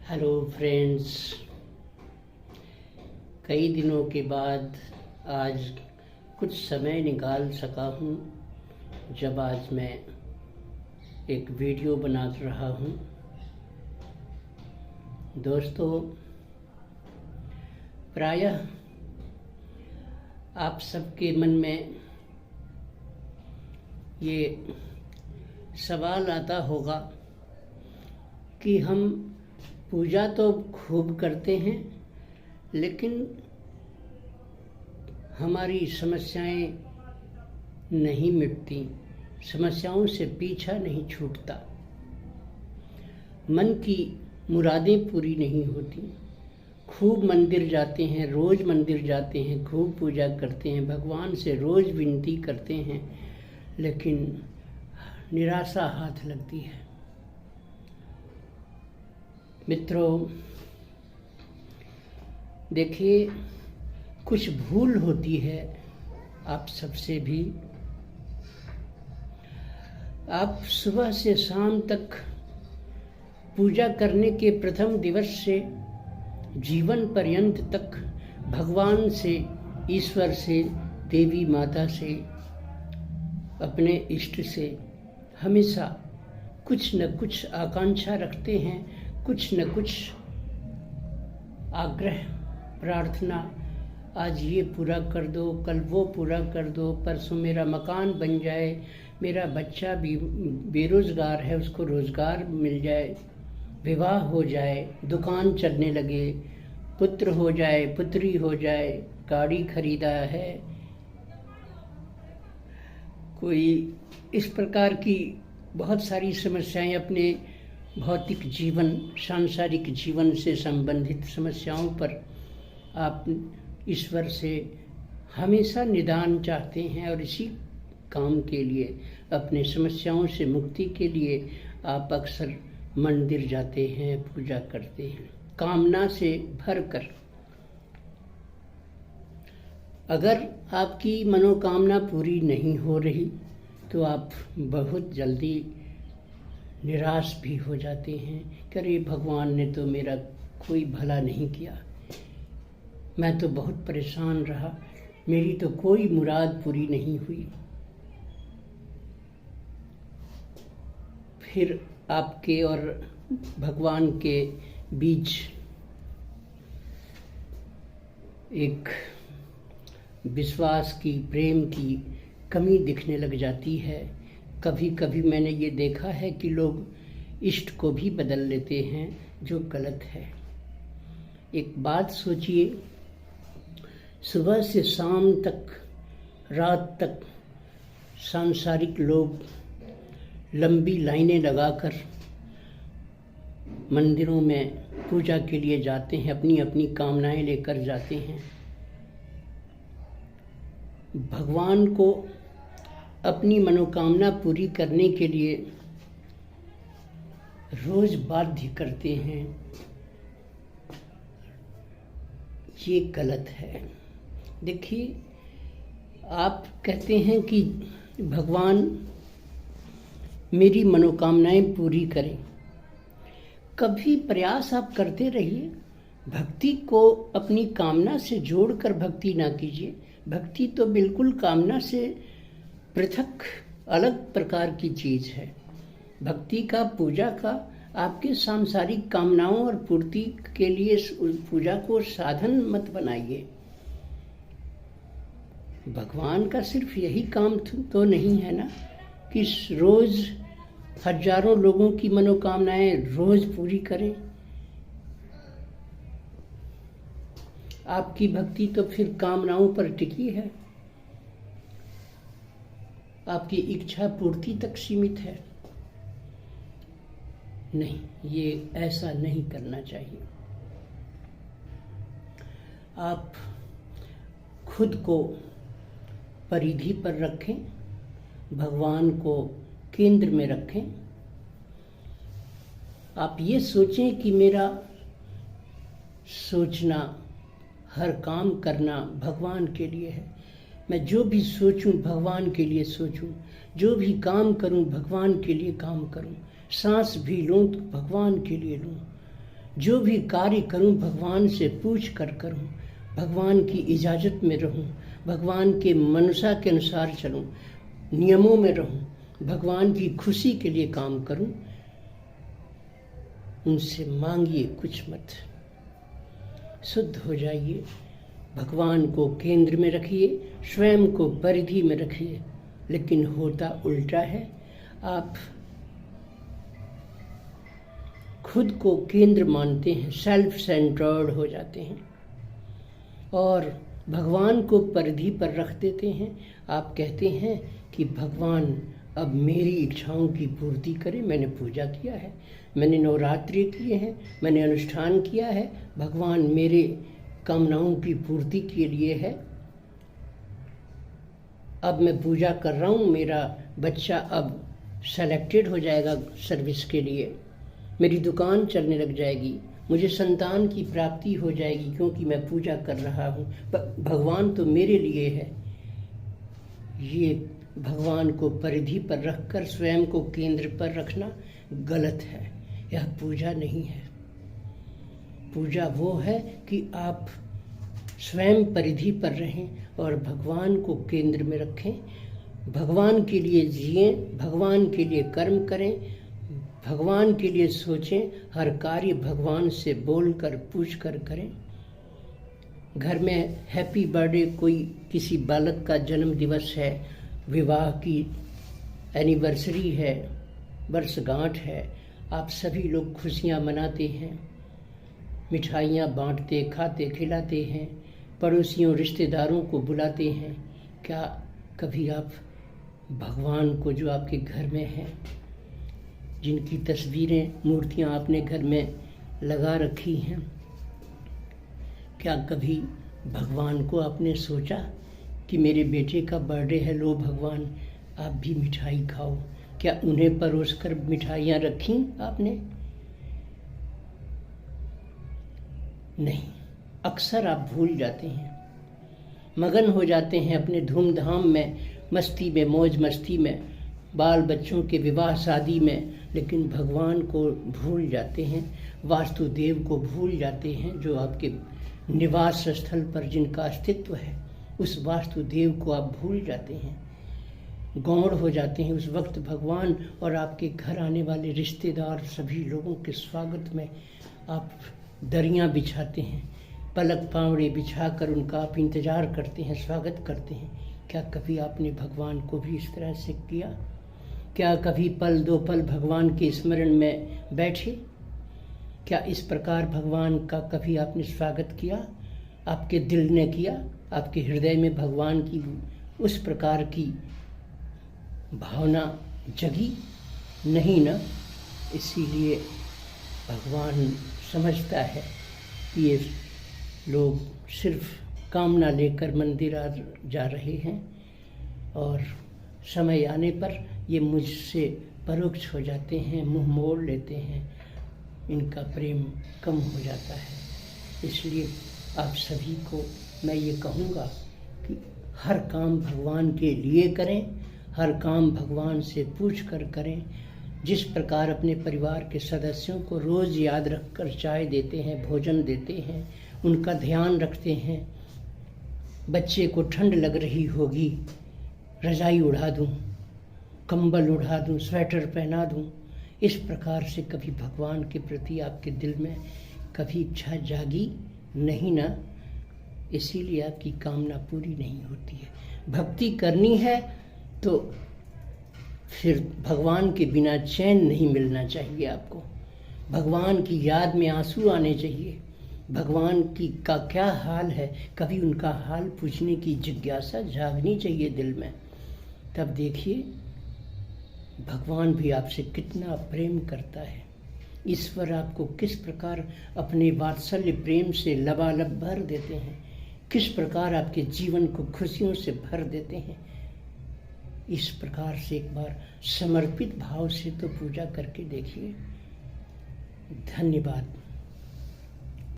Hello friends, कई दिनों के बाद आज कुछ समय निकाल सका हूँ जब आज मैं एक वीडियो बना रहा हूँ। दोस्तों, प्रायः आप सबके मन में ये सवाल आता होगा कि हम पूजा तो खूब करते हैं, लेकिन हमारी समस्याएं नहीं मिटती, समस्याओं से पीछा नहीं छूटता, मन की मुरादें पूरी नहीं होती। खूब मंदिर जाते हैं, रोज़ मंदिर जाते हैं, खूब पूजा करते हैं, भगवान से रोज़ विनती करते हैं, लेकिन निराशा हाथ लगती है। मित्रों, देखिए, कुछ भूल होती है आप सबसे भी। आप सुबह से शाम तक पूजा करने के प्रथम दिवस से जीवन पर्यंत तक भगवान से, ईश्वर से, देवी माता से, अपने इष्ट से हमेशा कुछ न कुछ आकांक्षा रखते हैं, कुछ न कुछ आग्रह, प्रार्थना। आज ये पूरा कर दो, कल वो पूरा कर दो, परसों मेरा मकान बन जाए, मेरा बच्चा भी बेरोज़गार है, उसको रोज़गार मिल जाए, विवाह हो जाए, दुकान चलने लगे, पुत्र हो जाए, पुत्री हो जाए, गाड़ी खरीदा है। कोई इस प्रकार की बहुत सारी समस्याएं अपने भौतिक जीवन, सांसारिक जीवन से संबंधित समस्याओं पर आप ईश्वर से हमेशा निदान चाहते हैं, और इसी काम के लिए, अपने समस्याओं से मुक्ति के लिए आप अक्सर मंदिर जाते हैं, पूजा करते हैं, कामना से भरकर। अगर आपकी मनोकामना पूरी नहीं हो रही तो आप बहुत जल्दी निराश भी हो जाते हैं कि अरे, भगवान ने तो मेरा कोई भला नहीं किया, मैं तो बहुत परेशान रहा, मेरी तो कोई मुराद पूरी नहीं हुई। फिर आपके और भगवान के बीच एक विश्वास की, प्रेम की कमी दिखने लग जाती है। कभी कभी मैंने ये देखा है कि लोग इष्ट को भी बदल लेते हैं, जो गलत है। एक बात सोचिए, सुबह से शाम तक, रात तक सांसारिक लोग लंबी लाइनें लगाकर मंदिरों में पूजा के लिए जाते हैं, अपनी अपनी कामनाएं लेकर जाते हैं। भगवान को अपनी मनोकामना पूरी करने के लिए रोज बाध्य करते हैं, ये गलत है। देखिए, आप कहते हैं कि भगवान मेरी मनोकामनाएं पूरी करें। कभी प्रयास आप करते रहिए, भक्ति को अपनी कामना से जोड़कर भक्ति ना कीजिए। भक्ति तो बिल्कुल कामना से पृथक, अलग प्रकार की चीज है। भक्ति का, पूजा का, आपके सांसारिक कामनाओं और पूर्ति के लिए पूजा को साधन मत बनाइए। भगवान का सिर्फ यही काम तो नहीं है ना कि रोज हजारों लोगों की मनोकामनाएं रोज पूरी करें। आपकी भक्ति तो फिर कामनाओं पर टिकी है, आपकी इच्छा पूर्ति तक सीमित है। नहीं, ये ऐसा नहीं करना चाहिए। आप खुद को परिधि पर रखें, भगवान को केंद्र में रखें। आप ये सोचें कि मेरा सोचना, हर काम करना भगवान के लिए है। मैं जो भी सोचूं भगवान के लिए सोचूं, जो भी काम करूं भगवान के लिए काम करूं, सांस भी लूं तो भगवान के लिए लूं। जो भी कार्य करूं भगवान से पूछ कर करूं, भगवान की इजाज़त में रहूं, भगवान के मनसा के अनुसार चलूं, नियमों में रहूं, भगवान की खुशी के लिए काम करूं। उनसे मांगिए कुछ मत, शुद्ध हो जाइए, भगवान को केंद्र में रखिए, स्वयं को परिधि में रखिए। लेकिन होता उल्टा है, आप खुद को केंद्र मानते हैं, सेल्फ सेंटर्ड हो जाते हैं और भगवान को परिधि पर रख देते हैं। आप कहते हैं कि भगवान अब मेरी इच्छाओं की पूर्ति करे। मैंने पूजा किया है, मैंने नवरात्रि किए हैं, मैंने अनुष्ठान किया है, भगवान मेरे कामनाओं की पूर्ति के लिए है। अब मैं पूजा कर रहा हूँ, मेरा बच्चा अब सेलेक्टेड हो जाएगा सर्विस के लिए, मेरी दुकान चलने लग जाएगी, मुझे संतान की प्राप्ति हो जाएगी क्योंकि मैं पूजा कर रहा हूँ। भगवान तो मेरे लिए है। ये भगवान को परिधि पर रखकर स्वयं को केंद्र पर रखना गलत है। यह पूजा नहीं है। पूजा वो है कि आप स्वयं परिधि पर रहें और भगवान को केंद्र में रखें, भगवान के लिए जिएं, भगवान के लिए कर्म करें, भगवान के लिए सोचें, हर कार्य भगवान से बोलकर पूछकर करें। घर में हैप्पी बर्थडे, कोई किसी बालक का जन्म दिवस है, विवाह की एनिवर्सरी है, वर्षगांठ है, आप सभी लोग खुशियां मनाते हैं, मिठाइयाँ बांटते, खाते, खिलाते हैं, पड़ोसियों रिश्तेदारों को बुलाते हैं। क्या कभी आप भगवान को जो आपके घर में हैं, जिनकी तस्वीरें, मूर्तियाँ आपने घर में लगा रखी हैं, क्या कभी भगवान को आपने सोचा कि मेरे बेटे का बर्थडे है, लो भगवान आप भी मिठाई खाओ? क्या उन्हें परोसकर मिठाइयाँ रखी आपने? नहीं, अक्सर आप भूल जाते हैं, मगन हो जाते हैं अपने धूमधाम में, मस्ती में, मौज मस्ती में, बाल बच्चों के विवाह शादी में, लेकिन भगवान को भूल जाते हैं, वास्तुदेव को भूल जाते हैं, जो आपके निवास स्थल पर जिनका अस्तित्व है, उस वास्तुदेव को आप भूल जाते हैं, गौण हो जाते हैं। उस वक्त भगवान और आपके घर आने वाले रिश्तेदार सभी लोगों के स्वागत में आप दरियां बिछाते हैं, पलक पावड़े बिछाकर उनका आप इंतज़ार करते हैं, स्वागत करते हैं। क्या कभी आपने भगवान को भी इस तरह से किया? क्या कभी पल दो पल भगवान के स्मरण में बैठे? क्या इस प्रकार भगवान का कभी आपने स्वागत किया? आपके दिल ने किया? आपके हृदय में भगवान की उस प्रकार की भावना जगी? नहीं ना। इसीलिए भगवान समझता है कि ये लोग सिर्फ कामना लेकर मंदिर जा रहे हैं और समय आने पर ये मुझसे परोक्ष हो जाते हैं, मुंह मोड़ लेते हैं, इनका प्रेम कम हो जाता है। इसलिए आप सभी को मैं ये कहूँगा कि हर काम भगवान के लिए करें, हर काम भगवान से पूछ कर करें। जिस प्रकार अपने परिवार के सदस्यों को रोज़ याद रखकर चाय देते हैं, भोजन देते हैं, उनका ध्यान रखते हैं, बच्चे को ठंड लग रही होगी, रज़ाई उड़ा दूं, कंबल उड़ा दूं, स्वेटर पहना दूं, इस प्रकार से कभी भगवान के प्रति आपके दिल में कभी इच्छा जागी नहीं ना। इसीलिए आपकी कामना पूरी नहीं होती है। भक्ति करनी है तो फिर भगवान के बिना चैन नहीं मिलना चाहिए आपको। भगवान की याद में आंसू आने चाहिए। भगवान की का क्या हाल है, कभी उनका हाल पूछने की जिज्ञासा जागनी चाहिए दिल में। तब देखिए भगवान भी आपसे कितना प्रेम करता है। ईश्वर आपको किस प्रकार अपने वात्सल्य प्रेम से लबालब भर देते हैं, किस प्रकार आपके जीवन को खुशियों से भर देते हैं। इस प्रकार से एक बार समर्पित भाव से तो पूजा करके देखिए। धन्यवाद।